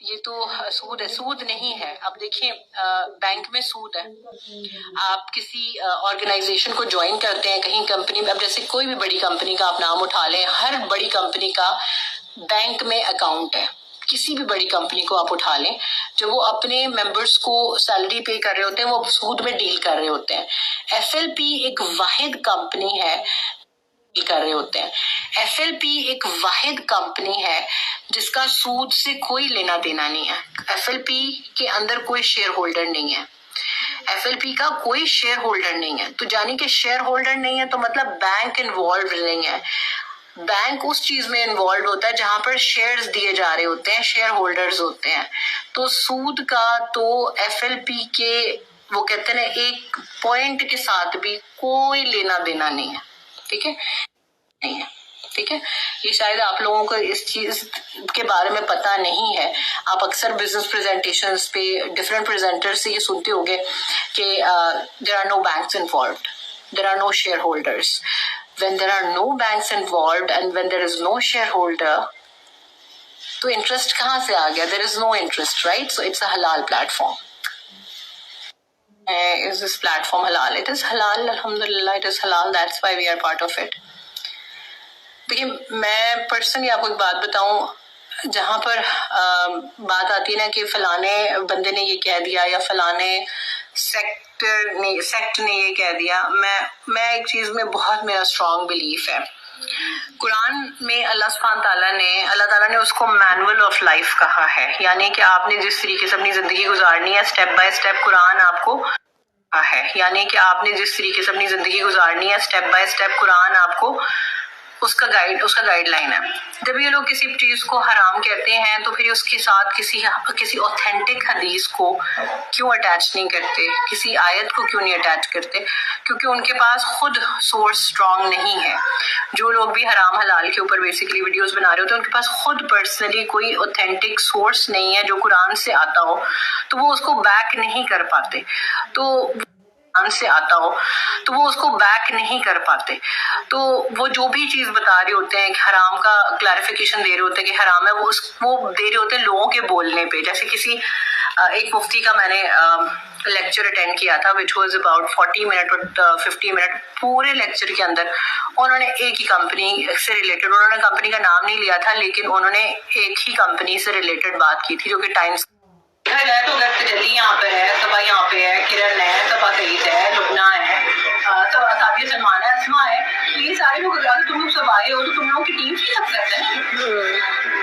یہ تو سود ہے، سود نہیں ہے. اب دیکھیں بینک میں سود ہے. آپ کسی آرگنائزیشن کو جوائن کرتے ہیں کہیں کمپنی میں، اب جیسے کوئی بھی بڑی کمپنی کا آپ نام اٹھا لیں، ہر بڑی کمپنی کا بینک میں اکاؤنٹ ہے. کسی بھی بڑی کمپنی کو آپ اٹھا لیں، جو وہ اپنے ممبرس کو سیلری پے کر رہے ہوتے ہیں وہ سود میں ڈیل کر رہے ہوتے ہیں. ایف ایل پی ایک واحد کمپنی ہے کر رہے ہوتے ہیں. ایف ایل پی ایک واحد کمپنی ہے جس کا سود سے کوئی لینا دینا نہیں ہے. ایف ایل پی کے اندر کوئی شیئر ہولڈر نہیں ہے. ایف ایل پی کا کوئی شیئر ہولڈر نہیں ہے. تو جانی کہ شیئر ہولڈر نہیں ہے تو مطلب بینک انوالوڈ نہیں ہے. بینک اس چیز میں انوالوڈ ہوتا ہے جہاں پر شیئرز دیے جا رہے ہوتے ہیں، شیئر ہولڈرز ہوتے ہیں. تو سود کا تو ایف ایل پی کے وہ کہتے ہیں ایک پوائنٹ کے ساتھ بھی کوئی لینا دینا نہیں ہے. ٹھیک ہے، نہیں ہے. ٹھیک ہے، یہ شاید آپ لوگوں کو اس چیز کے بارے میں پتا نہیں ہے. آپ اکثر بزنس پریزنٹیشنز پہ ڈفرینٹ پریزنٹر سے یہ سنتے ہوگے کہ there are no banks involved, there are no shareholders. When there are no banks involved and when there is no shareholder, تو انٹرسٹ کہاں سے آ گیا؟ There is no interest, right? So it's a halal platform. Is this platform halal? It is halal, alhamdulillah, it is halal. That's why we are part of it. دیکھیں میں personally آپ کو ایک بات بتاؤں، جہاں پر بات آتی ہے نا کہ فلانے بندے نے یہ کہہ دیا یا فلانے سیکٹ نے یہ کہہ دیا، میں ایک چیز میں بہت میرا اسٹرانگ بلیف ہے. قرآن میں اللہ تعالیٰ نے اس کو مینول آف لائف کہا ہے، یعنی کہ آپ نے جس طریقے سے اپنی زندگی گزارنی ہے اسٹیپ بائی اسٹیپ قرآن آپ کو ہے، یعنی کہ آپ نے جس طریقے سے اپنی زندگی گزارنی ہے اسٹیپ بائی اسٹیپ قرآن آپ کو اس کا گائیڈ لائن ہے. جب یہ لوگ کسی چیز کو حرام کہتے ہیں تو پھر اس کے ساتھ کسی اوتھینٹک حدیث کو کیوں اٹیچ نہیں کرتے، کسی آیت کو کیوں نہیں اٹیچ کرتے؟ کیونکہ ان کے پاس خود سورس اسٹرانگ نہیں ہے. جو لوگ بھی حرام حلال کے اوپر بیسیکلی ویڈیوز بنا رہے ہوتے ہیں ان کے پاس خود پرسنلی کوئی اوتھینٹک سورس نہیں ہے جو قرآن سے آتا ہو، تو وہ اس کو بیک نہیں کر پاتے. تو سے آتا ہو تو وہ اس کو بیک نہیں کر پاتے. تو وہ جو بھی چیز بتا رہے ہوتے ہیں کہ حرام کا کلیریفیکیشن دے رہے ہوتے ہیں کہ حرام ہے، وہ دے رہے ہوتے ہیں لوگوں کے بولنے پہ. جیسے کسی ایک مفتی کا میں نے لیکچر اٹینڈ کیا تھا which was about 40 منٹ اور 50 منٹ. پورے لیکچر کے اندر انہوں نے ایک ہی کمپنی سے ریلیٹڈ، انہوں نے کمپنی کا نام نہیں لیا تھا لیکن انہوں نے ایک ہی کمپنی سے ریلیٹڈ بات کی تھی جو کہ ٹائمز دیکھا جائے تو اگر تجلی یہاں پہ ہے، صبا یہاں پہ ہے، کرن ہے، صبا سعید ہے، لبنہ ہے، سعدیہ سلمان ہے، اسما ہے. یہ سارے لوگ اگر تم لوگ سب آئے ہو تو تم لوگوں کی ٹیم کی سکسیس ہے.